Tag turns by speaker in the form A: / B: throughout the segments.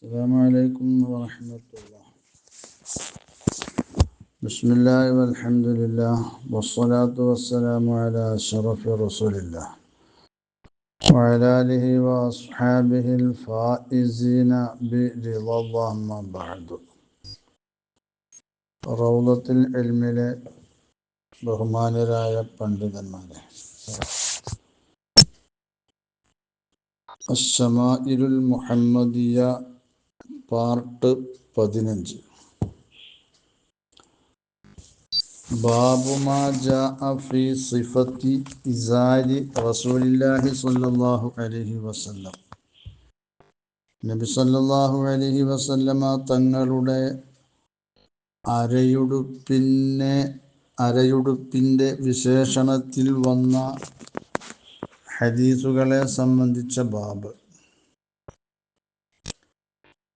A: السلام عليكم ورحمة الله. بسم الله والحمد لله والصلاة والسلام على أشرف رسول الله وعلى آله وأصحابه الفائزين برضا الله ما بعد. روضة العلم ബഹുമാനരായ പണ്ഡിതന്മാരെ, അശ്ശമാഇലുൽ മുഹമ്മദിയ പാർട്ട് 15. ബാബു മാ ജാഅ ഫീ സിഫത്തി ഇസാരി റസൂലില്ലാഹി സ്വല്ലല്ലാഹു അലൈഹി വസല്ലം. നബി സല്ലല്ലാഹു അലൈഹി വസല്ലമ തങ്ങളുടെ അരയുടുപ്പിൻ്റെ വിശേഷണത്തിൽ വന്ന ഹദീസുകളെ സംബന്ധിച്ച ബാബ്.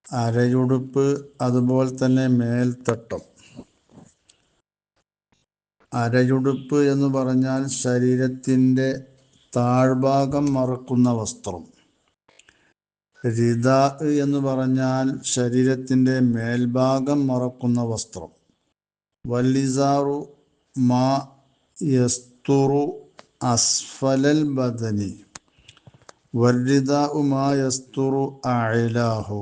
A: അരയുടുപ്പ്, അതുപോലെ തന്നെ മേൽത്തട്ടം. അരയുടുപ്പ് എന്ന് പറഞ്ഞാൽ ശരീരത്തിൻ്റെ താഴ്ഭാഗം മറക്കുന്ന വസ്ത്രം. റിദാ എന്ന് പറഞ്ഞാൽ ശരീരത്തിൻ്റെ മേൽഭാഗം മറക്കുന്ന വസ്ത്രം. വല്ലിസാറു മാ യസ്തുറു അസ്ഫലൽ ബദനി വല്ലിദാഉ മാ യസ്തുറു അഅലാഹു.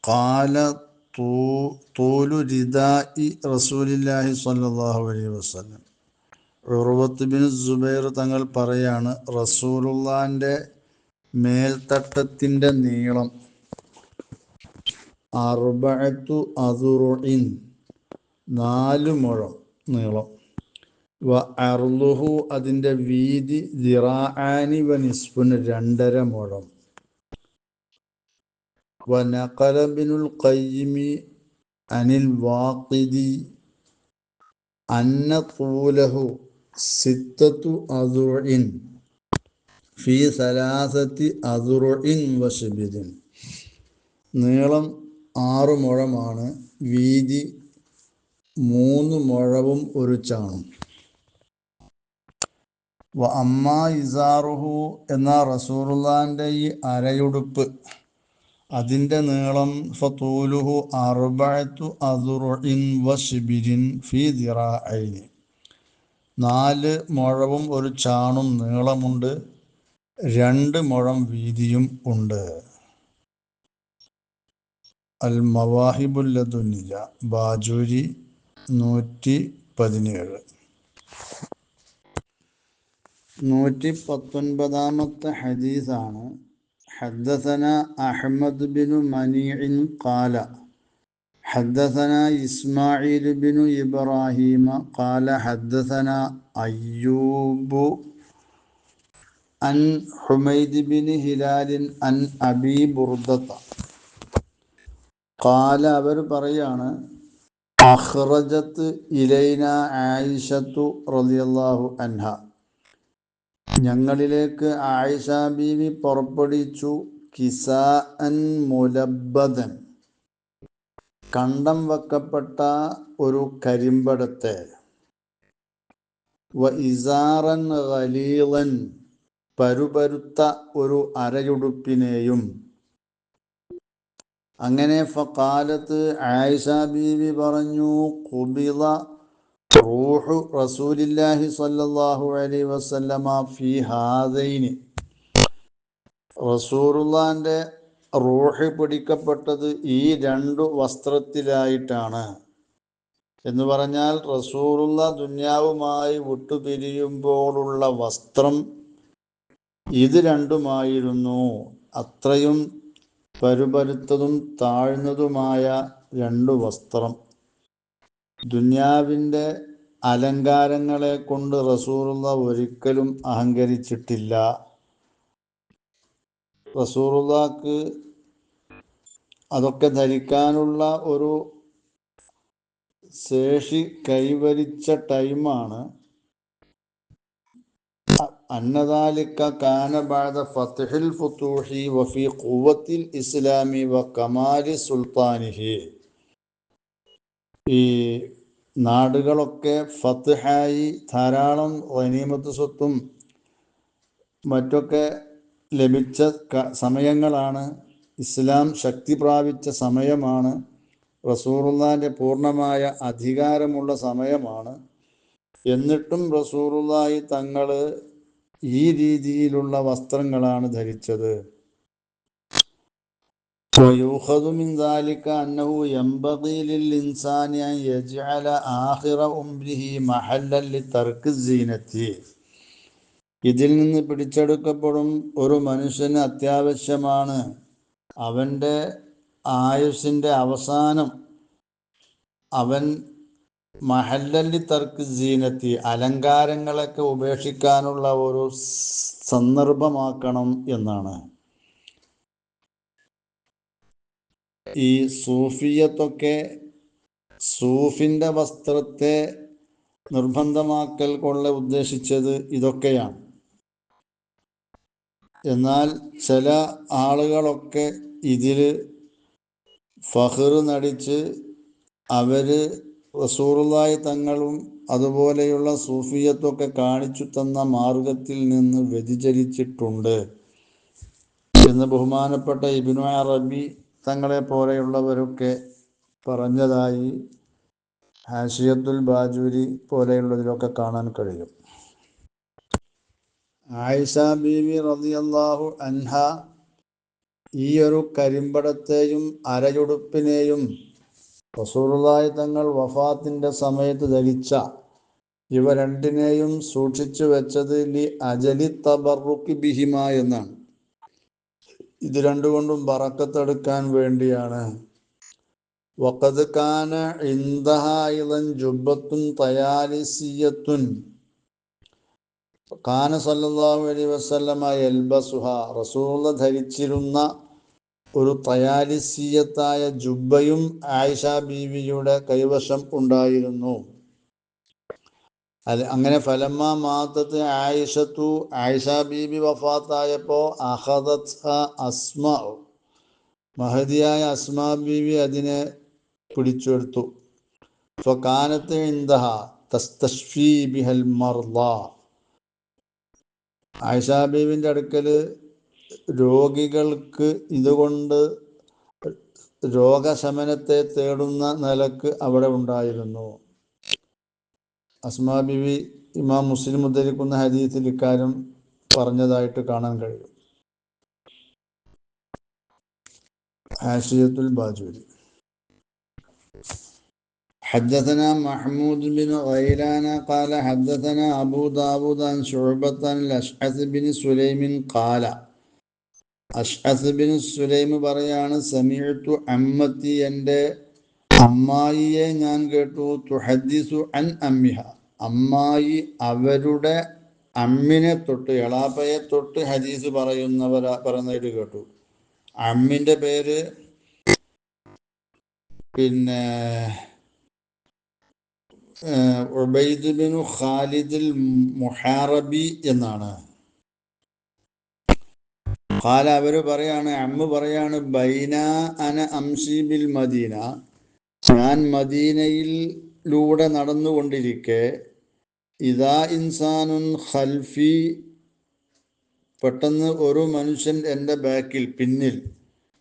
A: ഖാല തൂലു റിദാഇ റസൂലില്ലാഹി സ്വല്ലല്ലാഹു അലൈഹി വസല്ലം. ഉർവത്ത് ബിൻ സുബൈർ തങ്ങൾ പറയാണ്, റസൂലുള്ളാന്റെ മേൽത്തട്ടത്തിൻ്റെ നീളം 4 അദുറുഇൻ, 4 മുഴം നീളം. വ അർളുഹു, അതിൻ്റെ വീതി ദിറാഅനി വ നിസ്ഫുൻ, 2.5 മുഴം. വ നഖല ബിനുൽ ഖയ്യിമി അനിൽ വാഖിദി അന്ന തൂലഹു 6 അദുറുഇൻ ഫീ 3 അദുറുഇൻ വ ശിബിരിൻ. നീളം 6 മുഴമാണ്, വീതി 3 മുഴവും 1 ചാണും. വ അമ്മാ ഇസാറുഹു, എന്ന റസൂലുള്ളാന്റെ ഈ അരയുടുപ്പ്, അതിൻ്റെ നീളം ഫതൂലുഹു 4 അദുറുഇൻ വ ശിബിരിൻ ഫീ ദിറാഅൈനി, 4 മുഴവും 1 ചാണും നീളമുണ്ട്, 2 മുഴം വീതിയും ഉണ്ട്. അൽ മവാഹിബുൽ ലദുനിയ, ബാജൂരി 117. 119 ഹദീസാണ്. ഹദ്ദസന അഹ്മദ് ബിനു മനീഇൻ ഖാല ഹദ്ദസന ഇസ്മാഈൽ ബിനു ഇബ്രാഹീമ ഖാല ഹദ്ദസന അയ്യൂബു അൻ ഹുമൈദ് ബിൻ ഹിലാലിൻ അൻ അബീ ബുർദത ഖാല, അവർ പറയാണ്, അഖ്റജത്ത് ഇലൈന ആയിഷത്തു റളിയല്ലാഹു അൻഹ, ഞങ്ങളിലേക്ക് ആയിഷ ബീവി പുറപ്പെടുവിച്ചു, കിസാഅൻ മുലബ്ബദൻ, കണ്ടം വെക്കപ്പെട്ട ഒരു കരിമ്പടത്തെ, വ ഇസാറൻ ഖലീളൻ, പരുപരുത്ത ഒരു അരയുടുപ്പിനെയും. അങ്ങനെ ഫഖാലത്ത്, ആയിഷ ബീവി പറഞ്ഞു, ഖുബിള റൂഹു റസൂലില്ലാഹി സ്വല്ലല്ലാഹു അലൈഹി വസല്ലമ ഫീ ഹാദൈനി, റസൂലുള്ളാന്റെ റൂഹ് പിടിക്കപ്പെട്ടത് ഈ 2 വസ്ത്രത്തിലായിട്ടാണ്. എന്ന് പറഞ്ഞാൽ റസൂലുള്ള ദുന്യാവുമായി വിട്ടുപിരിയുമ്പോഴുള്ള വസ്ത്രം ഇത് 2മായിരുന്നു. അത്രയും പരുപരുത്തതും താഴ്ന്നതുമായ 2 വസ്ത്രം. ദുന്യാവിൻ്റെ അലങ്കാരങ്ങളെ കൊണ്ട് റസൂലുള്ള ഒരിക്കലും അഹങ്കരിച്ചിട്ടില്ല. റസൂലുള്ളാക്ക് അതൊക്കെ ധരിക്കാനുള്ള ഒരു ശേഷി കൈവരിച്ച ടൈമാണ്. അന്നദാലിക കാന ബഅദ ഫത്ഹിൽ ഫുതൂഹി വഫി ഖുവത്തിൽ ഇസ്ലാമി വ കമാലി സുൽത്താനിഹി. ഈ നാടുകളൊക്കെ ഫത്ഹായി ധാരാളം ഗനീമത്ത് സ്വത്തും മറ്റൊക്കെ ലഭിച്ച സമയങ്ങളാണ്. ഇസ്ലാം ശക്തി പ്രാപിച്ച സമയമാണ്. റസൂലുള്ളാഹിൻ്റെ പൂർണ്ണമായ അധികാരമുള്ള സമയമാണ്. എന്നിട്ടും റസൂലുള്ളാഹി തങ്ങൾ ഈ രീതിയിലുള്ള വസ്ത്രങ്ങളാണ് ധരിച്ചത്. ويؤخذ من ذلك أنه ينبغي للإنسان أن يجعل آخر عمره محلا لترك الزينة. ഇതിൽ നിന്ന് പിടിച്ചെടുക്കപ്പെടും ഒരു മനുഷ്യന് അത്യാവശ്യമാണ് അവൻ്റെ ആയുസ്സിൻ്റെ അവസാനം അവൻ മഹല്ലല്ലി തർക്ക് സീനത്തി അലങ്കാരങ്ങളൊക്കെ ഉപേക്ഷിക്കാനുള്ള ഒരു സന്ദർഭമാക്കണം എന്നാണ്. ഈ സൂഫിയത്തൊക്കെ സൂഫിൻ്റെ വസ്ത്രത്തെ നിർബന്ധമാക്കൽ കൊണ്ട് ഉദ്ദേശിച്ചത് ഇതൊക്കെയാണ്. എന്നാൽ ചില ആളുകളൊക്കെ ഇതിൽ ഫഖ്ർ നടിച്ച് അവർ റസൂലുള്ളാഹി തങ്ങളും അതുപോലെയുള്ള സൂഫിയത്തൊക്കെ കാണിച്ചു തന്ന മാർഗത്തിൽ നിന്ന് വ്യതിചലിച്ചിട്ടുണ്ട് എന്ന് ബഹുമാനപ്പെട്ട ഇബ്നു അറബി തങ്ങളെ പോലെയുള്ളവരൊക്കെ പറഞ്ഞതായി ഹാഷിയത്തുൽ ബാജൂരി പോലെയുള്ളതിലൊക്കെ കാണാൻ കഴിയും. ആയിഷ ബീവി റളിയല്ലാഹു അൻഹ ഈ ഒരു കരിമ്പടത്തെയും അരയുടുപ്പിനെയും റസൂലുള്ളാഹി തങ്ങൾ വഫാത്തിൻ്റെ സമയത്ത് ധരിച്ച ഇവ രണ്ടിനെയും സൂക്ഷിച്ചു വെച്ചത് ലി അജലി തബറുക്കി ബിഹിമ എന്നാണ്. ഇത് രണ്ടുകൊണ്ടും ബറക്കത്തെടുക്കാൻ വേണ്ടിയാണ്. വഖദ് കാന ഇൻദഹ അയ്ളൻ ജുബ്ബത്തുൻ തയാലിസിയത്തുൻ കാന സല്ലല്ലാഹു അലൈഹി വസല്ലമ യൽബസുഹ. റസൂലുള്ളാഹി ധരിച്ചിരുന്ന ഒരു തയാലിസിയത്തായ ജുബ്ബയും ആയിഷ ബീവിയുടെ കൈവശം ഉണ്ടായിരുന്നു. അങ്ങനെ ഫലമ്മ മാത്തത്ത് ആയിഷത്തു ആയിഷ ബീബി വഫാത്തായപ്പോൾ അഖദത് അസ്മാ മഹദിയായ അസ്മാ ബീവി അതിനെ പിടിച്ചെടുത്തു. ഫകാനത്ത് ഇൻദഹ തസ്തശ്ഫി ബിഹൽ മർള. ആയിഷ ബീവിൻ്റെ അടുക്കൽ രോഗികൾക്ക് ഇതുകൊണ്ട് രോഗശമനത്തെ തേടുന്ന നിലക്ക് അവിടെ ഉണ്ടായിരുന്നു. അസ്മാ ബീവി ഇമാം മുസ്ലിം ഉദ്ധരിക്കുന്ന ഹദീസിൽ ഇക്കാര്യം പറഞ്ഞതായിട്ട് കാണാൻ കഴിയും. ഹാഷിയത്തുൽ ബാജൂരി. حدثنا محمود بن غيلان قال حدثنا أبو داود عن شعبة الأشعث بن سليم قال അഷ്അസ് ബിൻ സുലൈം പറയാണ് സമിഅ്തു അമ്മത്തി എൻ്റെ അമ്മായിയെ ഞാൻ കേട്ടു തുഹദ്ദിസു അൻ അമ്മിഹ അമ്മായി അവരുടെ അമ്മിനെ തൊട്ട് എളാപ്പയെ തൊട്ട് ഹദീസ് പറയുന്നതായിട്ട് കേട്ടു. അമ്മിൻ്റെ പേര് ഉബൈദ് ബിൻ ഖാലിദുൽ മുഹാറബി എന്നാണ്. ഖാല അവർ പറയാണ് അമ്മ പറയാണ് ബൈന അന അംശി ബിൽ മദീന ഞാൻ മദീനയിലൂടെ നടന്നുകൊണ്ടിരിക്കെ ഇദാ ഇൻസാനുൻ ഖൽഫി പെട്ടെന്ന് ഒരു മനുഷ്യൻ എൻ്റെ ബാക്കിൽ പിന്നിൽ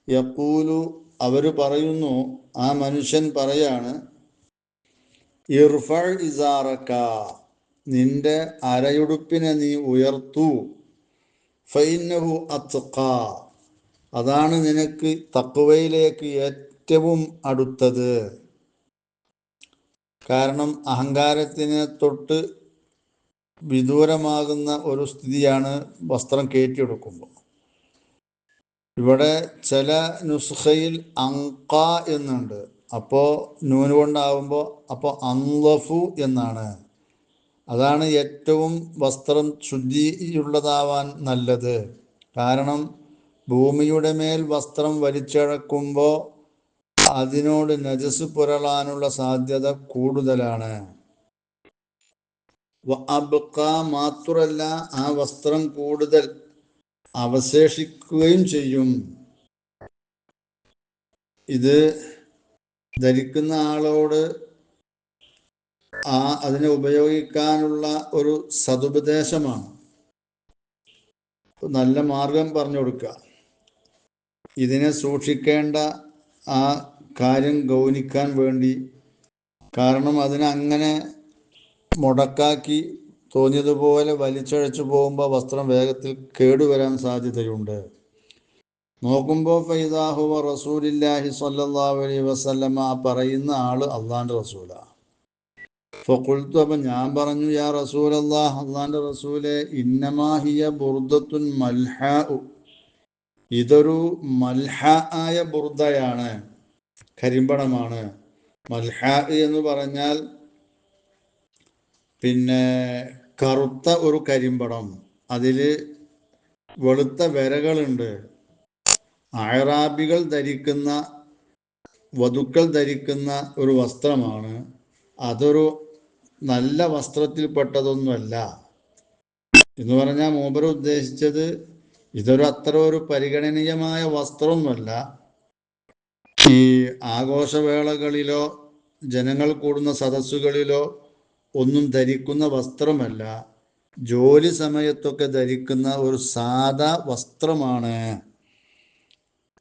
A: യഖൂലു അവർ പറയുന്നു ആ മനുഷ്യൻ പറയാണ് ഇർഫഅ ഇസാറക നിന്റെ അരയുടുപ്പിനെ നീ ഉയർത്തു ഫൈന്നഹു അത്ഖാ അതാണ് നിനക്ക് തഖ്വയിലേക്ക് ഏറ്റവും അടുത്തത്. കാരണം അഹങ്കാരത്തിനെ തൊട്ട് വിദൂരമാകുന്ന ഒരു സ്ഥിതിയാണ് വസ്ത്രം കയറ്റിയെടുക്കുമ്പോൾ. ഇവിടെ ചില നുസ്ഖയിൽ അങ്ക എന്നുണ്ട്, അപ്പോൾ നൂന് കൊണ്ടാവുമ്പോൾ അപ്പോൾ അൻളഫു എന്നാണ്. അതാണ് ഏറ്റവും വസ്ത്രം ശുദ്ധിയുള്ളതാവാൻ നല്ലത്. കാരണം ഭൂമിയുടെ മേൽ വസ്ത്രം വലിച്ചഴക്കുമ്പോൾ അതിനോട് നജസ് പുരളാനുള്ള സാധ്യത കൂടുതലാണ്. മാത്രമല്ല ആ വസ്ത്രം കൂടുതൽ അവശേഷിക്കുകയും ചെയ്യും. ഇത് ധരിക്കുന്ന ആളോട് അതിനെ ഉപയോഗിക്കാനുള്ള ഒരു സതുപദേശമാണ്. നല്ല മാർഗം പറഞ്ഞു കൊടുക്കുക. ഇതിനെ സൂക്ഷിക്കേണ്ട ആ കാര്യം ഗൗനിക്കാൻ വേണ്ടി. കാരണം അതിനങ്ങനെ മുടക്കാക്കി തോന്നിയതുപോലെ വലിച്ചഴച്ചു പോകുമ്പോൾ വസ്ത്രം വേഗത്തിൽ കേടുവരാൻ സാധ്യതയുണ്ട്. നോക്കുമ്പോൾ ഫൈദാഹുവ റസൂലില്ലാഹി സ്വല്ലല്ലാഹു അലൈഹി വസല്ലമ, പറയുന്ന ആള് അള്ളാന്റെ റസൂലാ. ഫഖുൽതു, അപ്പം ഞാൻ പറഞ്ഞു, യാ റസൂലല്ലാഹ്, അള്ളാന്റെ റസൂലെ, ഇന്നമാഹിയ ബുർദത്തുൻ മൽഹാ, ഇതൊരു മൽഹാ ആയ ബുർദയാണ്, കരിമ്പടമാണ്. മൽഹാ എന്ന് പറഞ്ഞാൽ പിന്നെ കറുത്ത ഒരു കരിമ്പടം, അതിൽ വെളുത്ത വരകളുണ്ട്. അഅറാബികൾ ധരിക്കുന്ന, വധുക്കൾ ധരിക്കുന്ന ഒരു വസ്ത്രമാണ്. അതൊരു നല്ല വസ്ത്രത്തിൽപ്പെട്ടതൊന്നുമല്ല എന്ന് പറഞ്ഞാൽ മൂപ്പര് ഉദ്ദേശിച്ചത് ഇതൊരു അത്ര ഒരു പരിഗണനീയമായ വസ്ത്രമൊന്നുമല്ല. ഈ ആഘോഷവേളകളിലോ ജനങ്ങൾ കൂടുന്ന സദസ്സുകളിലോ ഒന്നും ധരിക്കുന്ന വസ്ത്രമല്ല, ജോലി സമയത്തൊക്കെ ധരിക്കുന്ന ഒരു സാദാ വസ്ത്രമാണ്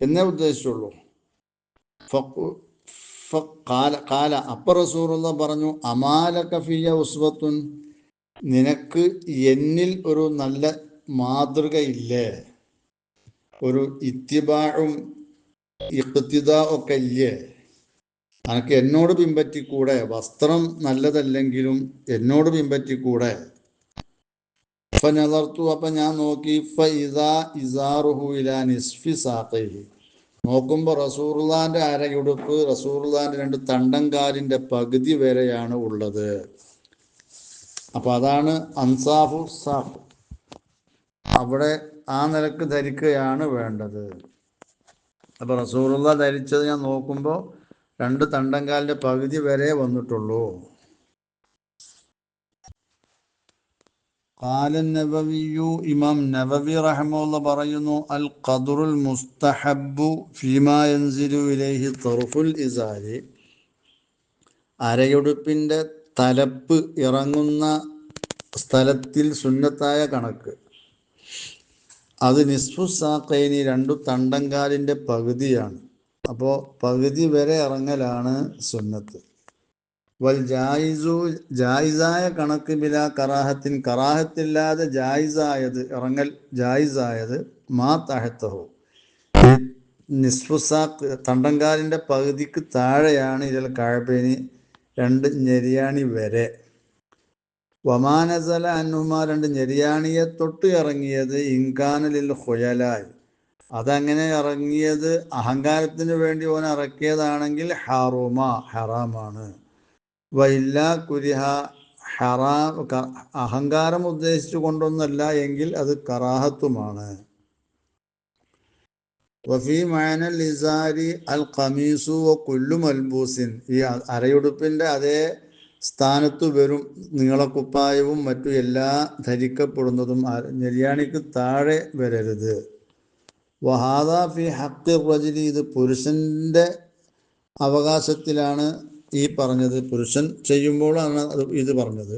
A: എന്നേ ഉദ്ദേശിച്ചുള്ളൂ. കാല അപ്പ റസൂലുള്ള പറഞ്ഞു, അമാലക ഫിയ ഉസ്വത്തുൻ, നിനക്ക് എന്നിൽ ഒരു നല്ല മാതൃകയില്ലേ, ഒരു ഇത്തിബാഉം ഇഖ്തിദാ ഒക്കെ ഇല്ലേ, അനക്ക് എന്നോട് പിൻപറ്റിക്കൂടെ? വസ്ത്രം നല്ലതല്ലെങ്കിലും എന്നോട് പിൻപറ്റിക്കൂടെ? ഫനദർത്തു, അപ്പം ഞാൻ നോക്കി. ഫഇദാ ഇസാറുഹു ഇലാ നിസ്ഫി സാഖൈഹി, നോക്കുമ്പോൾ റസൂലുള്ളാന്റെ അരയുടുപ്പ് റസൂലുള്ളാന്റെ 2 തണ്ടങ്കാലിന്റെ പകുതി വരെയാണ് ഉള്ളത്. അപ്പം അതാണ് അൻസാഫു സാഖ്, അവിടെ ആ നിലക്ക് ധരിക്കുകയാണ് വേണ്ടത്. അപ്പം റസൂലുള്ള ധരിച്ചത് ഞാൻ നോക്കുമ്പോൾ 2 തണ്ടങ്കാലിന്റെ പകുതി വരെ വന്നിട്ടുള്ളൂ. ഖാല നബവിയു, ഇമാം നബവി റഹിമഹുല്ലാഹ് പറയുന്നു, അൽ ഖദ്റുൽ മുസ്തഹബ്ബു ഫീമാ യൻസിലു ഇലൈഹി തർഫുൽ ഇസാരി, അരയുടുപ്പിന്റെ തലപ്പ് ഇറങ്ങുന്ന സ്ഥലത്തിൽ സുന്നത്തായ കണക്ക്, അത് നിസ്ഫു സാഖൈനി, 2 തണ്ടങ്കാലിന്റെ പകുതിയാണ്. അപ്പോൾ പകുതി വരെ ഇറങ്ങലാണ് സുന്നത്ത്. വൽ ജായിസു, ജായിസായ കണക്ക് ബിലാ കറാഹത്തിൻ, കറാഹത്തില്ലാതെ ജായിസായത്, ഇറങ്ങൽ ജായിസായത്, മാ തഹത്തഹു, നിസ്ഫു സാഖ്, തണ്ടങ്കാലിന്റെ പകുതിക്ക് താഴെയാണ്, ഇതിൽ കഅബൈനി, 2 ഞെരിയാണി വരെ. വമാനസല അന്നുമാ, 2 ഞെരിയാണിയെ തൊട്ട് ഇറങ്ങിയത്, ഇൻകാനലിൽ ഖുയലായി, അതങ്ങനെ ഇറങ്ങിയത് അഹങ്കാരത്തിന് വേണ്ടി ഓൻ ഇറക്കിയതാണെങ്കിൽ ഹാറുമ, ഹറാമാണ്. വൈല്ല കുരിഹ, ഹറാം, അഹങ്കാരം ഉദ്ദേശിച്ചു കൊണ്ടൊന്നല്ല എങ്കിൽ അത് കറാഹത്തുമാണ്. വഫി മഅനൽ ഇസാരി അൽ ഖമീസു വ കുല്ലു മൽബൂസിൻ, ഈ അരയുടുപ്പിന്റെ അതേ സ്ഥാനത്ത് വരും നീളക്കുപ്പായവും മറ്റു എല്ലാ ധരിക്കപ്പെടുന്നതും നെര്യാണിക്ക് താഴെ വരരുത്. വഹാദ ഫി ഹഖ്ഖി റജുലി, ഇത് പുരുഷന്റെ അവകാശത്തിലാണ് ഈ പറഞ്ഞത്, പുരുഷൻ ചെയ്യുമ്പോഴാണ് ഇത് പറഞ്ഞത്.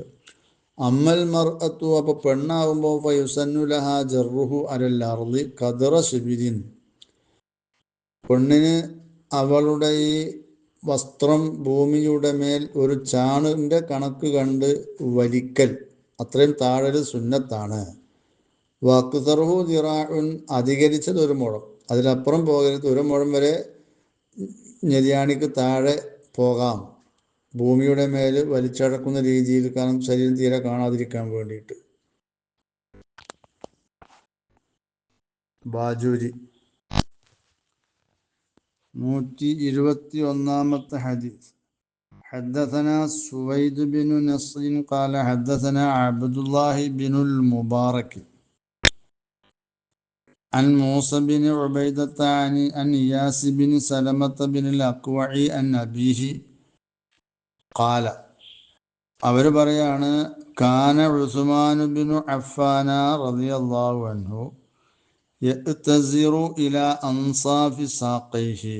A: അമ്മൽ മർഅത്തു, അപ്പോൾ പെണ്ണാകുമ്പോൾ ഫയുസന്നു ലഹാ ജർറുഹു അലൽ അർളി ഖദ്റ ശിബിരിൻ, പെണ്ണിന് അവളുടെ ഈ വസ്ത്രം ഭൂമിയുടെ മേൽ ഒരു ചാണിന്റെ കണക്ക് കണ്ട് വലിക്കൽ, അത്രയും താഴെ സുന്നത്താണ്. വഖ്തറുഹു ദിറാഉൻ, അധികരിച്ചത് 1 മുഴം, അതിലപ്പുറം പോകരുത്. 1 മുഴം വരെ നെര്യാണിക്ക് താഴെ പോകാം, ഭൂമിയുടെ മേൽ വലിച്ചടക്കുന്ന രീതിയിൽ, കാരണം ശരീരം തീരെ കാണാതിരിക്കാൻ വേണ്ടിയിട്ട്. ബാജൂരി 121 ഹദീസ്. حدثنا سويد بن نصر قال حدثنا عبد الله بن المبارك عن موسى بن عبيدة عن إياس بن سلمة بن الأكوع عن أبيه قال, അവർ പറയാണ്, കാന ഉസ്മാൻ ബിനു അഫ്ഫാന റളിയല്ലാഹു അൻഹു യഅ്തസിറു ഇലാ അൻസാഫി സാഖൈഹി,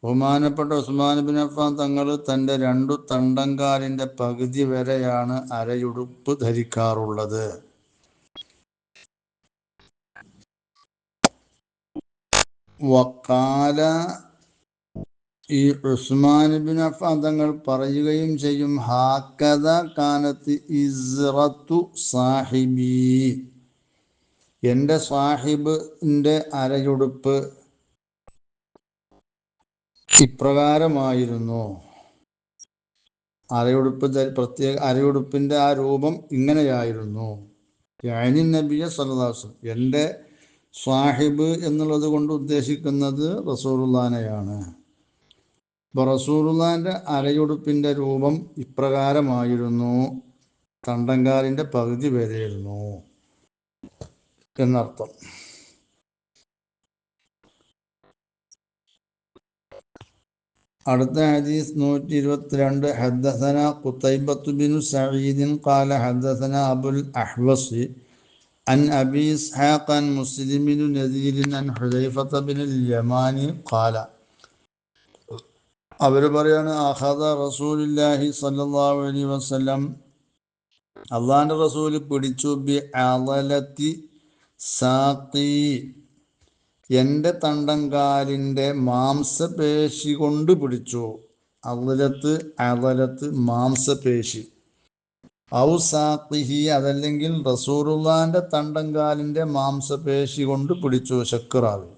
A: ബഹുമാനപ്പെട്ട ഉസ്മാൻ ബിൻ അഫ്ഫാൻ തങ്ങൾ തൻ്റെ 2 തണ്ടങ്കാലിൻ്റെ പകുതി വരെയാണ് അരയുടുപ്പ് ധരിക്കാറുള്ളത്. വക്കാല ഈ ഉസ്മാൻ ബിൻ അഫ്ഫാൻ തങ്ങൾ പറയുകയും ചെയ്യും, ഹാക്കദ കാനത്ത് ഇസ്റത്തു സാഹിബി, എൻ്റെ സാഹിബിൻ്റെ അരയുടുപ്പ് ഇപ്രകാരമായിരുന്നു. പ്രത്യേക അരയുടുപ്പിൻ്റെ ആ രൂപം ഇങ്ങനെയായിരുന്നു. യാനി നബിയ സല്ലല്ലാഹു അലൈഹി വസല്ലം, എൻ്റെ സാഹിബ് എന്നുള്ളത് കൊണ്ട് ഉദ്ദേശിക്കുന്നത് റസൂലുള്ളാനെയാണ്. അപ്പോൾ റസൂലുള്ളാൻ്റെ അരയുടുപ്പിൻ്റെ രൂപം ഇപ്രകാരമായിരുന്നു, തണ്ടങ്കാലിൻ്റെ പകുതി വരെയായിരുന്നു എന്നർത്ഥം. അടുത്ത ഹദീസ് 122. ഹദ്ദസന ഖുതൈബത്തു ബിൻ സഈദ് ഖാല ഹദ്ദസന അബുൽ അഹ്വസ് അൻ അബി ഇസ്ഹാഖ് അൻ മുസ്ലിം ബിൻ നദീർ അൻ ഹുദൈഫത ബിൻ യമാനി ഖാല, അവർ പറയാണ്, അഖദ റസൂലുള്ളാഹി സ്വല്ലല്ലാഹു അലൈഹി വസല്ലം, അള്ളാഹുവിൻ്റെ റസൂൽ പിടിച്ചു, ബി അളലത്തി സാഖി, എൻ്റെ തണ്ടങ്കാലിൻ്റെ മാംസപേശി കൊണ്ട് പിടിച്ചു. അളലത്ത് മാംസപേശി. ഔ സാഖിഹി, അതല്ലെങ്കിൽ റസൂലുള്ളാഹിൻ്റെ തണ്ടങ്കാലിൻ്റെ മാംസപേശി കൊണ്ട് പിടിച്ചു. ശക്റാവി.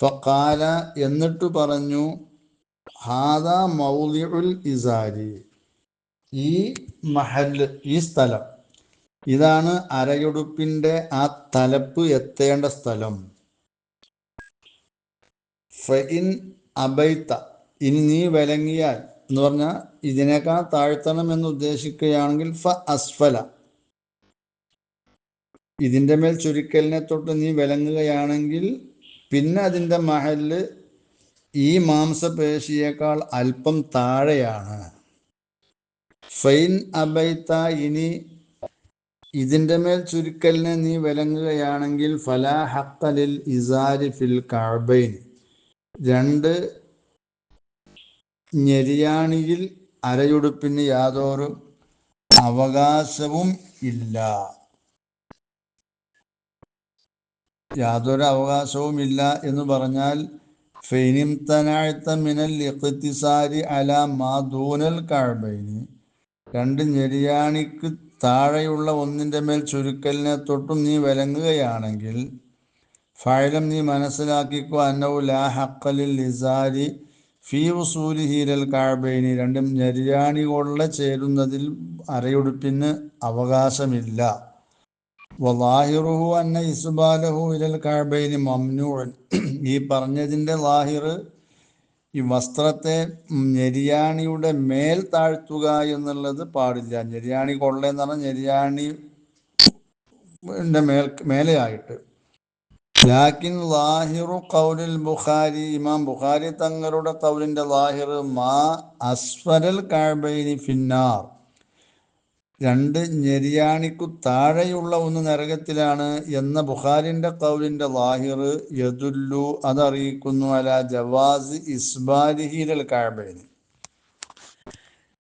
A: ഫഖാല, എന്നിട്ട് പറഞ്ഞു, ഹാദാ മൗളിഉൽ ഇസാരി, ഈ മഹല്ല്, ഈ സ്ഥലം, ഇതാണ് അരയുടുപ്പിൻ്റെ ആ തലപ്പ് എത്തേണ്ട സ്ഥലം. ഫഇൻ അബൈത്ത, ഇനി നീ വിലങ്ങിയാൽ എന്ന് പറഞ്ഞാൽ ഇതിനേക്കാൾ താഴ്ത്തണം എന്ന് ഉദ്ദേശിക്കുകയാണെങ്കിൽ, ഫ അസ്ഫല, ഇതിൻ്റെ മേൽ ചുരുക്കലിനെ തൊട്ട് നീ വിലങ്ങുകയാണെങ്കിൽ പിന്നെ അതിൻ്റെ മഹല്ല് ഈ മാംസപേശിയേക്കാൾ അല്പം താഴെയാണ്. ഫൈൻ അബൈത്ത, ഇനി ഇതിൻ്റെ മേൽ ചുരുക്കലിനെ നീ വിലങ്ങുകയാണെങ്കിൽ, ഫലാ ഹഖ്ക ലിൽ ഇസാരി ഫിൽ കഅബൈൻ, രണ്ട് ഞെരിയാണിയിൽ അരയുടുപ്പിന് യാതൊരു അവകാശവും ഇല്ല. യാതൊരു അവകാശവും ഇല്ല എന്ന് പറഞ്ഞാൽ, ഫൈനിംതനഅത മിനൽ ഇഖ്തിസാരി അലാ മാ ദൂനൽ കഅബൈനി, രണ്ട് ഞെരിയാണിക്ക് താഴെയുള്ള ഒന്നിൻ്റെ മേൽ ചുരുക്കലിനെ തൊട്ടും നീ വിലങ്ങുകയാണെങ്കിൽ, ഫഅലം, നീ മനസ്സിലാക്കിക്കോ, അന്നഹു ലാ ഹഖ്ക ലിൽ ഇസാരി ഫീ വസൂലിഹി ഇലൽ കഅബൈനി, രണ്ടും ഞെരിയാണികളുടെ ചേരുന്നതിൽ അരയുടുപ്പിന് അവകാശമില്ല. വലാഹിറുഹു അന്ന ഇസ്ബാലഹു ഇലൽ കഅബൈനി മംനൂഉൻ, ഈ പറഞ്ഞതിൻ്റെ ലാഹിർ, ഈ വസ്ത്രത്തെ ഞെരിയാണിയുടെ മേൽ താഴ്ത്തുക എന്നുള്ളത് പാടില്ല. ഞെരിയാണി കൊള്ളയെന്ന് പറഞ്ഞാൽ ഞെരിയാണിൻ്റെ മേലെയായിട്ട്. ലാക്കിൻ ലാഹിറു ഖൗലുൽ ബുഖാരി, ഇമാം ബുഖാരി തങ്ങളുടെ ഖൗലിൻ്റെ ലാഹിർ, മാ അസ്ഫലൽ കഅബൈനി ഫിന്നാർ, രണ്ട് ഞെരിയാണിക്കു താഴെയുള്ള ഒന്ന് നരകത്തിലാണ് എന്ന ബുഖാരിൻ്റെ ഖൗലിൻ്റെ ലാഹിർ, യദുല്ലു, അതറിയിക്കുന്നു, അലാ ജവാസ് ഇസ്ബാലിഹി ഇലൽ കഅബൈനി,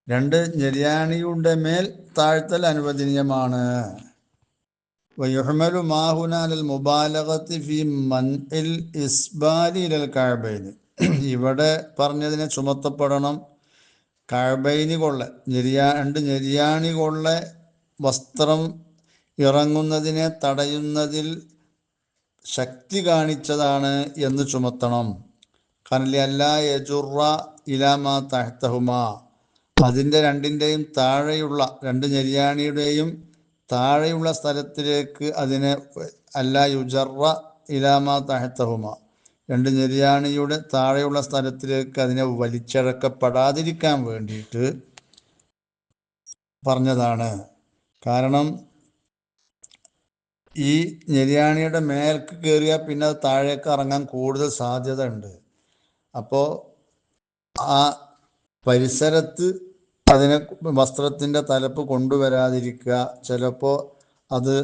A: രണ്ട് ഞെരിയാണിയുടെ മേൽ താഴ്ത്തൽ അനുവദനീയമാണ്. വയുഹ്മലു മാഹുന അലൽ മുബാലഗത്തി ഫി മൻഇൽ ഇസ്ബാലി ഇലൽ കഅബൈനി, ഇവിടെ പറഞ്ഞതിനെ ചുമത്തപ്പെടണം കഅബൈനി കൊള്ള, രണ്ട് ഞെരിയാണി കൊള്ള വസ്ത്രം ഇറങ്ങുന്നതിനെ തടയുന്നതിൽ ശക്തി കാണിച്ചതാണ് എന്ന് ചുമത്തണം. കാരണം അല്ലാ യജുറ ഇലാമാ തഹ്തഹുമാ, അതിൻ്റെ രണ്ടിൻ്റെയും താഴെയുള്ള, രണ്ട് ഞെരിയാണിയുടെയും താഴെയുള്ള സ്ഥലത്തിലേക്ക് അതിനെ, അല്ലാ യുജറ ഇലാമാ തഹ്തഹുമാ, രണ്ട് ഞെരിയാണിയുടെ താഴെയുള്ള സ്ഥലത്തിലേക്ക് അതിനെ വലിച്ചഴക്കപ്പെടാതിരിക്കാൻ വേണ്ടിയിട്ട് പറഞ്ഞതാണ്. കാരണം ഈ ഞെരിയാണിയുടെ മേൽക്ക് കയറിയാൽ പിന്നെ അത് താഴേക്ക് ഇറങ്ങാൻ കൂടുതൽ സാധ്യത ഉണ്ട്. അപ്പോൾ ആ പരിസരത്ത് അതിനെ വസ്ത്രത്തിൻ്റെ തലപ്പ് കൊണ്ടുവരാതിരിക്കുക. ചിലപ്പോൾ അത്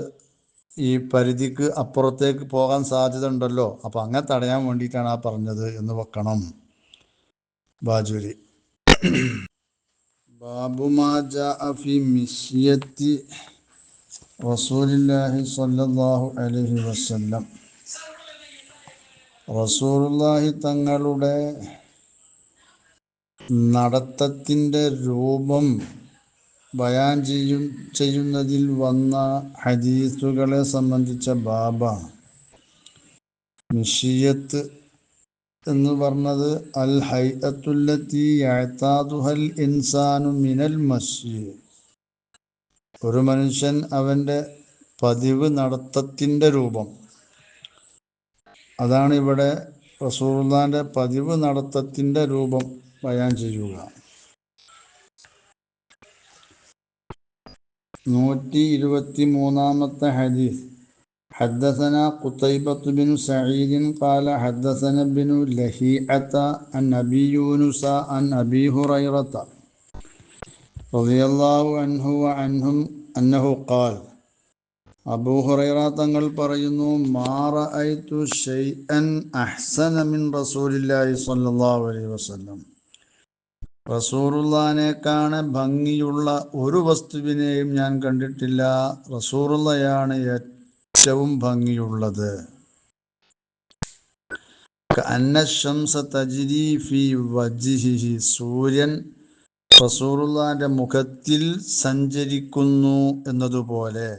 A: ഈ പരിധിക്ക് അപ്പുറത്തേക്ക് പോകാൻ സാധ്യത ഉണ്ടല്ലോ. അപ്പോൾ അങ്ങനെ തടയാൻ വേണ്ടിയിട്ടാണ് ആ പറഞ്ഞത് എന്ന് വെക്കണം. ബാജുരി. ബാബുമാ ജാഅ ഫി മിശ്യത്തി റസൂലില്ലാഹി സ്വല്ലല്ലാഹു അലൈഹി വസല്ലം. റസൂലുള്ളാഹി തങ്ങളുടെ നടത്തത്തിൻ്റെ രൂപം ബയാൻ ചെയ്യുന്നതിൽ വന്ന ഹദീസുകളെ സംബന്ധിച്ച ബാബാണ്. മിഷിയത്ത് എന്ന് പറഞ്ഞത് അൽ ഹൈഅത്തുല്ലത്തി യഅ്താദുഹൽ ഇൻസാനു മിനൽ മശ്യി, ഒരു മനുഷ്യൻ അവൻ്റെ പതിവ് നടത്തത്തിൻ്റെ രൂപം. അതാണ് ഇവിടെ റസൂലുള്ളാഹിൻ്റെ പതിവ് നടത്തത്തിൻ്റെ രൂപം ബയാൻ ചെയ്യുക. 123 ഹദീസ്. حدثنا قتيبة بن سعيد قال حدثنا ابن لهيعة عن أبي يونس عن أبي هريرة رضي الله عنه وعنهم أنه قال, അബൂ ഹുറൈറ തങ്ങൾ പറയുന്നു, മാ റഅയ്തു ശൈഅൻ അഹ്സന മിൻ റസൂലില്ലാഹി സ്വല്ലല്ലാഹു അലൈഹി വസല്ലം, റസൂലുള്ളാഹിനെക്കാണ് ഭംഗിയുള്ള ഒരു വസ്തുവിനെയും ഞാൻ കണ്ടിട്ടില്ല. റസൂലുള്ളാഹിയാണ് ഏറ്റവും ഭംഗിയുള്ളത്. കഅന്ന ശംസ തജ്രി ഫീ വജ്ഹിഹി, സൂര്യൻ റസൂലുള്ളാഹിന്റെ മുഖത്തിൽ സഞ്ചരിക്കുന്നു എന്നതുപോലെ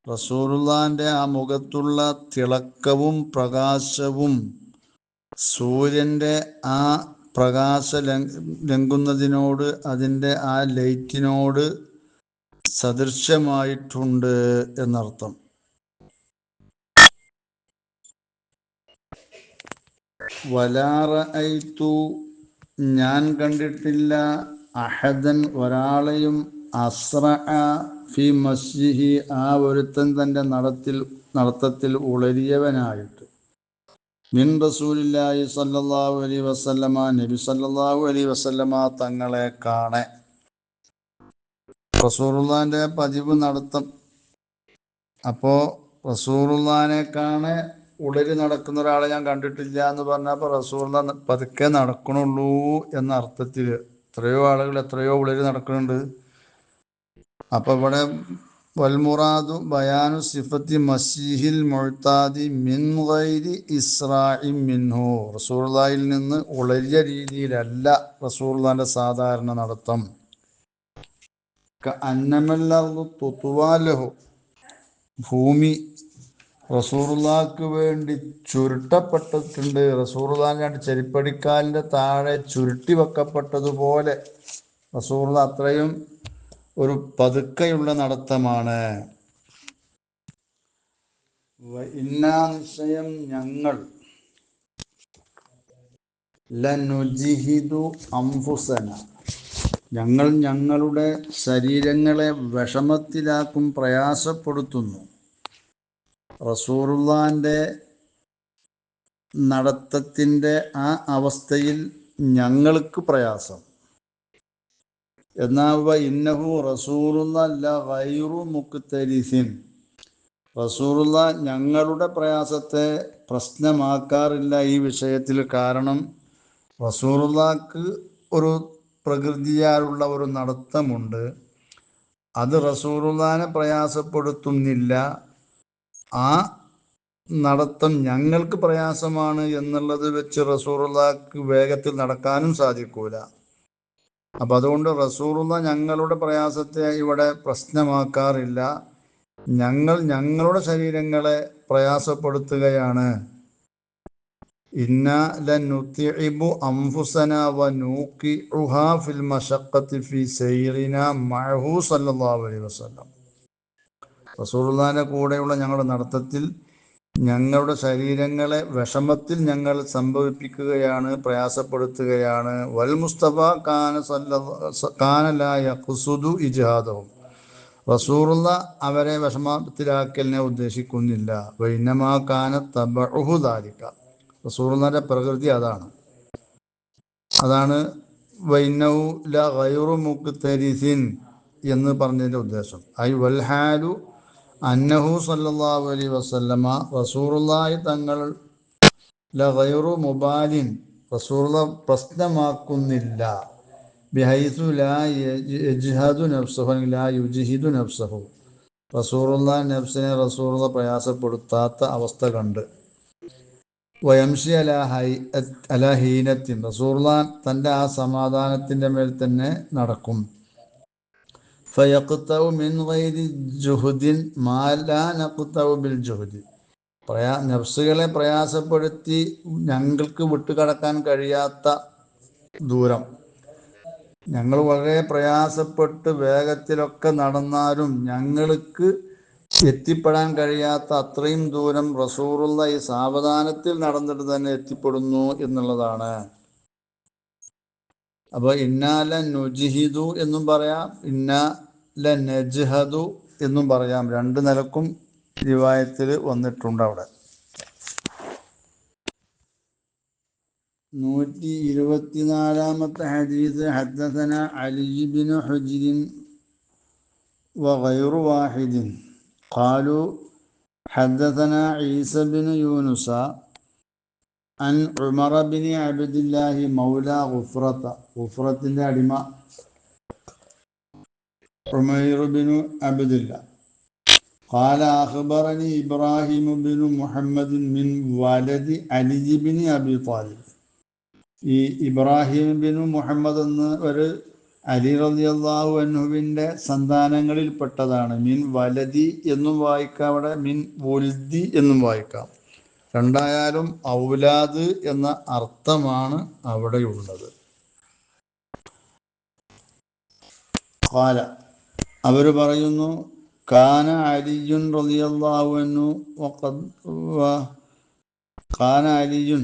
A: റസൂലുള്ളാഹിന്റെ ആ മുഖത്തുള്ള തിളക്കവും പ്രകാശവും സൂര്യൻ്റെ ആ ലംഘുന്നതിനോട്, അതിൻ്റെ ആ ലൈറ്റിനോട് സദൃശ്യമായിട്ടുണ്ട് എന്നർത്ഥം. വലാ റഅയ്തു, ഞാൻ കണ്ടിട്ടില്ല, അഹദൻ, ഒരാളെയും, അസ്റഅ ഫി മസ്ജിഹി, ആ ഒരുത്തൻ തൻ്റെ നടത്തത്തിൽ ഉളരിയവനായിട്ട്, മിൻ റസൂലില്ലാഹി സല്ലല്ലാഹു അലൈഹി വസല്ലമ, നബി സല്ലല്ലാഹു അലൈഹി വസല്ലമ തങ്ങളെ കാണെ. റസൂലുള്ളാഹിന്റെ പതിവ് നടത്തം. അപ്പോൾ റസൂലുള്ളാഹിനെ കാണെ ഉളരി നടക്കുന്ന ഒരാളെ ഞാൻ കണ്ടിട്ടില്ല എന്ന് പറഞ്ഞപ്പോൾ റസൂലുള്ളാഹി പതുക്കെ നടക്കണുള്ളൂ എന്ന അർത്ഥത്തിൽ. എത്രയോ ആളുകൾ എത്രയോ ഉളരി നടക്കുന്നുണ്ട്. അപ്പോൾ ഇവിടെ വൽമുറാദു ബയാനു സിഫത്തി മസീഹിൽ മുഅ്താദി മിൻ ഗൈരി ഇസ്റാഇ മിൻഹു, റസൂലുള്ളാഹിൽ നിന്ന് ഉളരിയ രീതിയിലല്ല റസൂലുള്ളാഹിന്റെ സാധാരണ നടത്തം. കഅന്നമൽ അർദു തുത്വാ ലഹു, ഭൂമി റസൂലുള്ളാഹിക്ക് വേണ്ടി ചുരുട്ടപ്പെട്ടിട്ടുണ്ട്. റസൂലുള്ളാഹിന്റെ ചെരിപ്പടിക്കാലിൻ്റെ താഴെ ചുരുട്ടി വെക്കപ്പെട്ടതുപോലെ റസൂലുള്ളാഹി അത്രയും ഒരു പതുക്കെയുള്ള നടത്തമാണ്. ഇന്നാ, നിശ്ചയം ഞങ്ങൾ, ലനുജിഹിദു അംഫുസന, ഞങ്ങൾ ഞങ്ങളുടെ ശരീരങ്ങളെ വിഷമത്തിലാക്കും, പ്രയാസപ്പെടുത്തുന്നു. റസൂലുള്ളാഹിന്റെ നടത്തത്തിൻ്റെ ആ അവസ്ഥയിൽ ഞങ്ങൾക്ക് പ്രയാസം. എന്നാൽ ഇന്നഹു റസൂലുള്ളാഹി ലഗൈറു മുക്തരിസിൻ, റസൂലുള്ളാഹി ഞങ്ങളുടെ പ്രയാസത്തെ പ്രശ്നമാക്കാറില്ല ഈ വിഷയത്തിൽ. കാരണം റസൂലുള്ളാഹിക്ക് ഒരു പ്രകൃതിയാലുള്ള ഒരു നടത്തമുണ്ട്. അത് റസൂലുള്ളാഹിനെ പ്രയാസപ്പെടുത്തുന്നില്ല. ആ നടത്തം ഞങ്ങൾക്ക് പ്രയാസമാണ് എന്നുള്ളത് വെച്ച് റസൂലുള്ളാഹിക്ക് വേഗത്തിൽ നടക്കാനും സാധിക്കൂല. അപ്പം അതുകൊണ്ട് റസൂലുള്ളാഹി ഞങ്ങളുടെ പ്രയാസത്തെ ഇവിടെ പ്രശ്നമാക്കാറില്ല. ഞങ്ങൾ ഞങ്ങളുടെ ശരീരങ്ങളെ പ്രയാസപ്പെടുത്തുകയാണ്. ഇന്നാ ലനുത്ഇബു അൻഫുസന വനൂഖിഉഹാ ഫിൽ മശഖത്തി ഫീ സൈറിനാ മഅഹു സല്ലല്ലാഹു അലൈഹി വസല്ലം, റസൂലുള്ളാഹിന്റെ കൂടെയുള്ള ഞങ്ങളുടെ നടത്തത്തിൽ ഞങ്ങളുടെ ശരീരങ്ങളെ വിഷമത്തിൽ ഞങ്ങൾ സംഭവിപ്പിക്കുകയാണ്, പ്രയാസപ്പെടുത്തുകയാണ്. വൽ മുസ്തഫ കാന ലാ യഖ്സുദു ഇജ്ഹാദഹും, റസൂലുള്ളാഹി അവരെ വിഷമത്തിലാക്കലിനെ ഉദ്ദേശിക്കുന്നില്ല. വഇന്നമാ കാന തബഉഹു ദാലിക, റസൂലുള്ളാഹിന്റെ പ്രകൃതി അതാണ് വഇന്നഹു ലഗൈറു മുക്തരിസിൻ എന്ന് പറഞ്ഞതിൻ്റെ ഉദ്ദേശം. ഐ വൽഹാലു അന്നഹു സല്ലല്ലാഹു അലൈഹി വസല്ലമ, റസൂലുള്ളാഹി തങ്ങൾ ലഗൈറു മുബാലിൻ, റസൂലുള്ളാഹി പ്രശ്നമാക്കുന്നില്ല. ബിഹൈസു ലാ യജ്ഹദു നഫ്സഹു, ലാ യുജ്ഹിദു നഫ്സഹു, റസൂലുള്ളാഹി നഫ്സിനെ റസൂലുള്ളാഹി പ്രയാസപ്പെടുത്താത്ത അവസ്ഥ കണ്ട്. വയംഷി അലാഹീനത്തിൻ റസൂലുള്ളാഹി തൻ്റെ ആ സമാധാനത്തിൻ്റെ മേൽ തന്നെ നടക്കും. ഫയഖ്തഉ മിൻ ഗൈരി ജുഹ്ദിൻ മാ ലാ നഖ്തഉ ബിൽ ജുഹ്ദി. നഫ്സുകളെ പ്രയാസപ്പെടുത്തി ഞങ്ങൾക്ക് വിട്ടുകടക്കാൻ കഴിയാത്ത ദൂരം, ഞങ്ങൾ വളരെ പ്രയാസപ്പെട്ട് വേഗത്തിലൊക്കെ നടന്നാലും ഞങ്ങൾക്ക് എത്തിപ്പെടാൻ കഴിയാത്ത അത്രയും ദൂരം റസൂലുള്ളാഹി ഈ സാവധാനത്തിൽ നടന്നിട്ട് തന്നെ എത്തിപ്പെടുന്നു എന്നുള്ളതാണ്. അപ്പോൾ ഇന്നാല നുജ്ഹിദു എന്നും പറയാം, ഇന്നാല നജ്ഹദു എന്നും പറയാം. രണ്ട് നിലക്കും റിവായത്തിൽ വന്നിട്ടുണ്ട്. അവിടെ 124-ാമത്തെ ഹദീസ്. ഹദ്ദസന അലി ബിൻ ഹുജ്ർ وغير واحد قالوا حدثنا عيسى بن يونس عن عمر بن عبد الله مولى ഗുഫ്രത്തിന്റെ അടിമ ഉമൈർ ബിൻ അബ്ദില്ല. قال أخبرني إبراهيم بن محمد من ولد علي بن أبي طالب. ഈ ഇബ്രാഹിം ബിൻ മുഹമ്മദ് എന്ന ഒരു അലി റളിയല്ലാഹു അൻഹുവിൻ്റെ സന്താനങ്ങളിൽപ്പെട്ടതാണ്. മിൻ വലദി എന്നും വായിക്കാം, അവിടെ മിൻ വുൽദി എന്നും വായിക്കാം. രണ്ടായാലും ഔലാദ് എന്ന അർത്ഥമാണ് അവിടെയുള്ളത്. ഖാല, അവർ പറയുന്നു, കാന അലിയുൻ റളിയല്ലാഹു അൻഹു കാന അലിയുൻ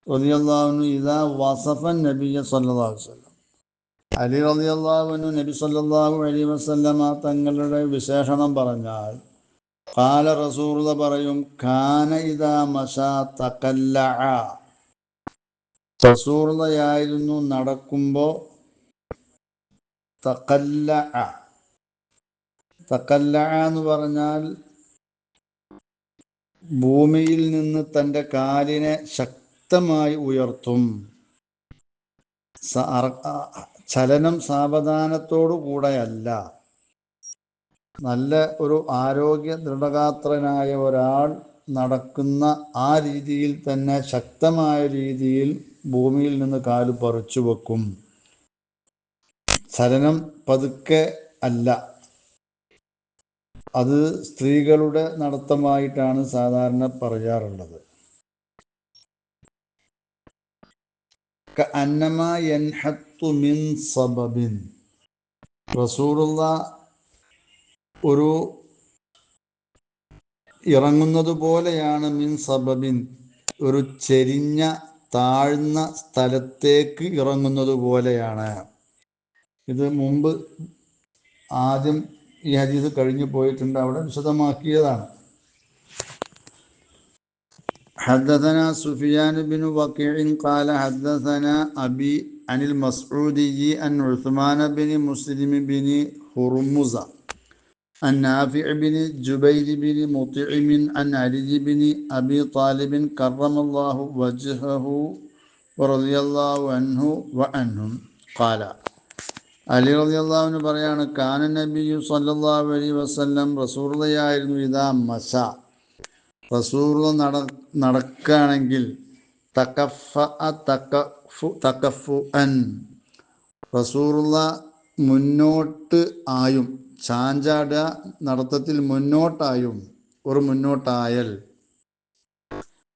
A: റളിയല്ലാഹു അൻഹു ഇദാ വസഫൻ നബിയ സല്ലല്ലാഹു അലൈഹി വസല്ലം. അലി റളിയല്ലാഹു അൻഹു നബി സല്ലല്ലാഹു അലൈഹി വസല്ലമ തങ്ങളുടെ വിശേഷണം പറഞ്ഞാൽ ഖാല റസൂലുള്ളാഹി പറയും, കാന ഇദാ മശാ തഖല്ലഅ. റസൂലുള്ളാഹിയായിരുന്നു നടക്കുമ്പോൾ തഖല്ലഅ. തഖല്ലഅ എന്ന് പറഞ്ഞാൽ ഭൂമിയിൽ നിന്ന് തൻ്റെ കാലിനെ ശക്തമായി ഉയർത്തും. ചലനം സാവധാനത്തോടു കൂടെയല്ല. നല്ല ഒരു ആരോഗ്യ ദൃഢഗാത്രനായ ഒരാൾ നടക്കുന്ന ആ രീതിയിൽ തന്നെ ശക്തമായ രീതിയിൽ ഭൂമിയിൽ നിന്ന് കാല് പറിച്ചു വെക്കും. ചലനം പതുക്കെ അല്ല. അത് സ്ത്രീകളുടെ നടത്തമായിട്ടാണ് സാധാരണ പറയാറുള്ളത്. കഅന്നമാ യൻഹത്തു മിൻ സബബിൻ. റസൂലുള്ളാഹി ഒരു ഇറങ്ങുന്നത് പോലെയാണ്. മിൻ സബബിൻ, ഒരു ചെരിഞ്ഞ താഴ്ന്ന സ്ഥലത്തേക്ക് ഇറങ്ങുന്നത് പോലെയാണ്. ഇത് മുമ്പ് ആദ്യം ഈ ഹദീസ് കഴിഞ്ഞു പോയിട്ടുണ്ട്, അവിടെ വിശദമാക്കിയതാണ്. حدثنا سفيان بن وكيع قال حدثنا أبي عن المسعودي عن عثمان بن مسلم بن هرمز عن نافع بن جبير بن مطعم عن علي بن أبي طالب كرم الله وجهه ورضي الله عنه وعنهم قال. അലി റളിയല്ലാഹു അൻഹു പറയാണ്, കാന നബിയു സല്ലല്ലാഹു അലൈഹി വസല്ലം റസൂലുള്ളാഹിയായിരുന്നു ഇദാ മശ. റസൂലുള്ളാഹി നടക്കുകയാണെങ്കിൽ തകഫുഅൻ. റസൂലുള്ളാഹി മുന്നോട്ട് ആയും, ചാഞ്ചാടുക നടത്തത്തിൽ മുന്നോട്ടായും, ഒരു മുന്നോട്ടായൽ.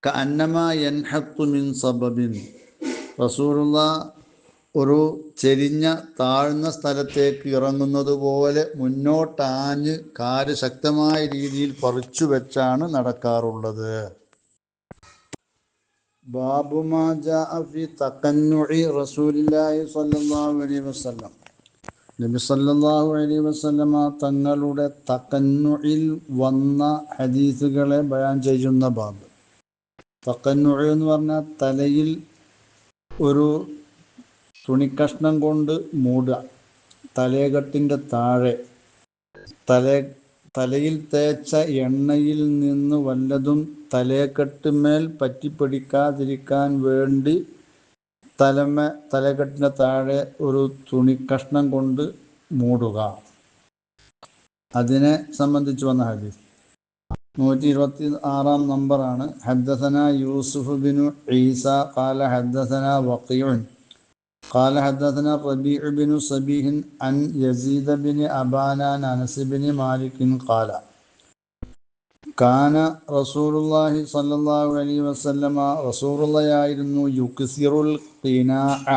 A: കഅന്നമാ യൻഹത്തു മിൻ സബബിൻ. റസൂലുള്ളാഹി ഒരു ചെരിഞ്ഞ താഴ്ന്ന സ്ഥലത്തേക്ക് ഇറങ്ങുന്നത് പോലെ മുന്നോട്ടാഞ്ഞ് കാല് ശക്തമായ രീതിയിൽ പറിച്ചു വെച്ചാണ് നടക്കാറുള്ളത്. ബാബു മാ ജാഅ ഫി തഖന്നുഇ റസൂലില്ലാഹി സ്വല്ലല്ലാഹു അലൈഹി വസല്ലം. നബി സല്ലല്ലാഹു അലൈഹി വസല്ലമ തങ്ങളുടെ തഖന്നുഇൽ വന്ന ഹദീസുകളെ ബയാൻ ചെയ്യുന്ന ബാബ്. തഖന്നുഇ എന്ന് പറഞ്ഞാൽ തലയിൽ ഒരു തുണിക്കഷ്ണം കൊണ്ട് മൂടുക. തലയെക്കെട്ടിൻ്റെ താഴെ തലയിൽ തേച്ച എണ്ണയിൽ നിന്ന് വല്ലതും തലയെക്കെട്ടുമേൽ പറ്റിപ്പിടിക്കാതിരിക്കാൻ വേണ്ടി തലക്കെട്ടിൻ്റെ താഴെ ഒരു തുണിക്കഷ്ണം കൊണ്ട് മൂടുക. അതിനെ സംബന്ധിച്ച് വന്ന ഹദീസ്. 126 നമ്പറാണ്. ഹദ്ദസന യൂസുഫ് ബിനു ഈസ ഖാല ഹദ്ദസന വഖീഉൻ ഖാല ഹദ്ദസന റബീഉ ബിനു സബീഹിൻ അൻ യസീദ ബിൻ അബാന അനസ് ബിൻ മാലിക് ഖാല കാന റസൂലുള്ളാഹി സ്വല്ലല്ലാഹു അലൈഹി വസല്ലമ റസൂലുള്ളാഹിയായിരുന്നു യുക്സിറുൽ ഖിനാഅ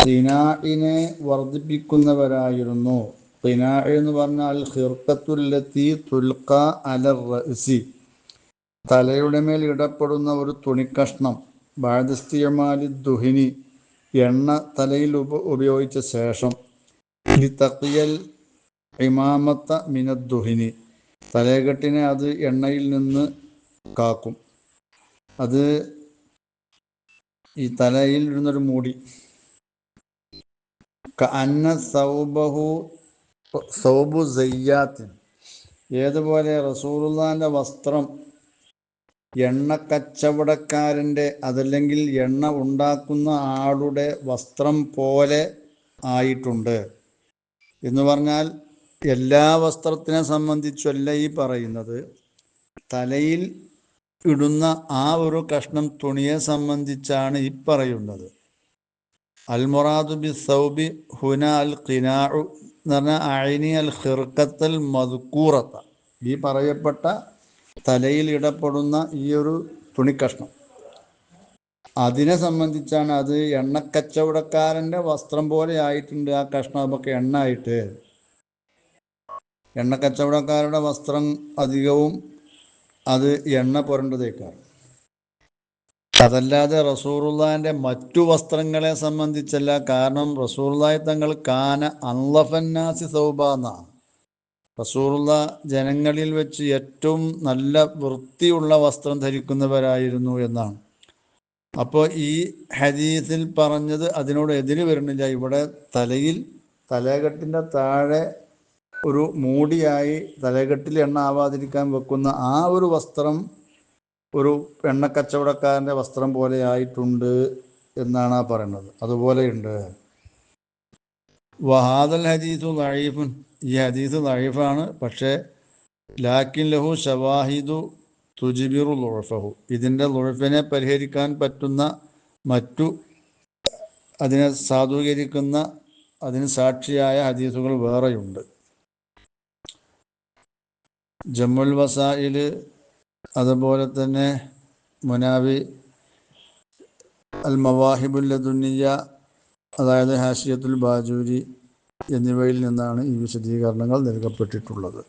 A: ഖിനാഇനെ വർദ്ധിപ്പിക്കുന്നവരായിരുന്നു. ഖിനാ എന്ന് പറഞ്ഞാൽ ഖിർഖത്തുല്ലത്തി തുൽഖ അലർ റഅ്സി, തലയുടെ മേൽ ഇടപെടുന്ന ഒരു തുണിക്കഷ്ണം. ബഅദസ്തിഅമാലി ദുഹിനി, എണ്ണ തലയിൽ ഉപയോഗിച്ച ശേഷം. ലിതഖിയൽ ഇമാമത്ത മിനദ്ദുഹിനി, തലകെട്ടിനെ അത് എണ്ണയിൽ നിന്ന് കാക്കും. അത് ഈ തലയിൽ ഇടുന്നൊരു മൂടി. കഅന്ന സൗബു സയ്യാത്തിൻ, ഏതുപോലെ റസൂലുള്ളാഹിന്റെ വസ്ത്രം എണ്ണ കച്ചവടക്കാരൻ്റെ അതല്ലെങ്കിൽ എണ്ണ ഉണ്ടാക്കുന്ന ആളുടെ വസ്ത്രം പോലെ ആയിട്ടുണ്ട് എന്ന് പറഞ്ഞാൽ എല്ലാ വസ്ത്രത്തിനെ സംബന്ധിച്ചല്ല ഈ പറയുന്നത്. തലയിൽ ഇടുന്ന ആ ഒരു കഷ്ണം തുണിയെ സംബന്ധിച്ചാണ് ഈ പറയുന്നത്. അൽ മുറാദു ബി സൗബി ഹുന അൽ ഖിനാഉ എന്ന് പറഞ്ഞാൽ ഐനി അൽ ഖിർഖത്തൽ മദ്കൂറത്ത, ഈ പറയപ്പെട്ട തലയിൽ ഇടപെടുന്ന ഈ ഒരു തുണിക്കഷ്ണം, അതിനെ സംബന്ധിച്ചാണ്. അത് എണ്ണക്കച്ചവടക്കാരൻ്റെ വസ്ത്രം പോലെ ആയിട്ടുണ്ട് ആ കഷ്ണം. നമുക്ക് എണ്ണ ആയിട്ട് എണ്ണക്കച്ചവടക്കാരുടെ വസ്ത്രം അധികവും അത് എണ്ണ പുരണ്ടതേക്കാണ്. അതല്ലാതെ റസൂലുള്ളാഹിന്റെ മറ്റു വസ്ത്രങ്ങളെ സംബന്ധിച്ചല്ല. കാരണം റസൂലുള്ളാഹി തങ്ങൾ കാന അൻളഫന്നാസി സൗബാന, റസൂലുള്ള ജനങ്ങളിൽ വെച്ച് ഏറ്റവും നല്ല വൃത്തിയുള്ള വസ്ത്രം ധരിക്കുന്നവരായിരുന്നു എന്നാണ്. അപ്പോൾ ഈ ഹദീസിൽ പറഞ്ഞത് അതിനോട് എതിര് വരുന്നില്ല. ഇവിടെ തലകെട്ടിൻ്റെ താഴെ ഒരു മൂടിയായി തലകെട്ടിൽ എണ്ണ ആവാതിരിക്കാൻ വെക്കുന്ന ആ ഒരു വസ്ത്രം ഒരു എണ്ണക്കച്ചവടക്കാരൻ്റെ വസ്ത്രം പോലെ ആയിട്ടുണ്ട് എന്നാണ് ആ പറയുന്നത്. അതുപോലെയുണ്ട്. വഹാദൽ ഹദീസു ദഈഫുൻ, ഈ ഹദീസ് ദഈഫാണ്. പക്ഷേ ലാക്കിൻ ലഹു ശവാഹിദു തുജ്ബിറു ളുഅഫഹു, ഇതിൻ്റെ ളുഅഫിനെ പരിഹരിക്കാൻ പറ്റുന്ന മറ്റു അതിനെ സാധൂകരിക്കുന്ന അതിന് സാക്ഷിയായ ഹദീസുകൾ വേറെയുണ്ട്. ജമ്മുൽ വസായിൽ, അതുപോലെ തന്നെ മുനാവി അൽ മവാഹിബുൽ ലദുന്നിയ, അതായത് ഹാഷിയത്തുൽ ബാജൂരി എന്നിവയിൽ നിന്നാണ് ഈ വിശദീകരണങ്ങൾ നൽകപ്പെട്ടിട്ടുള്ളത്.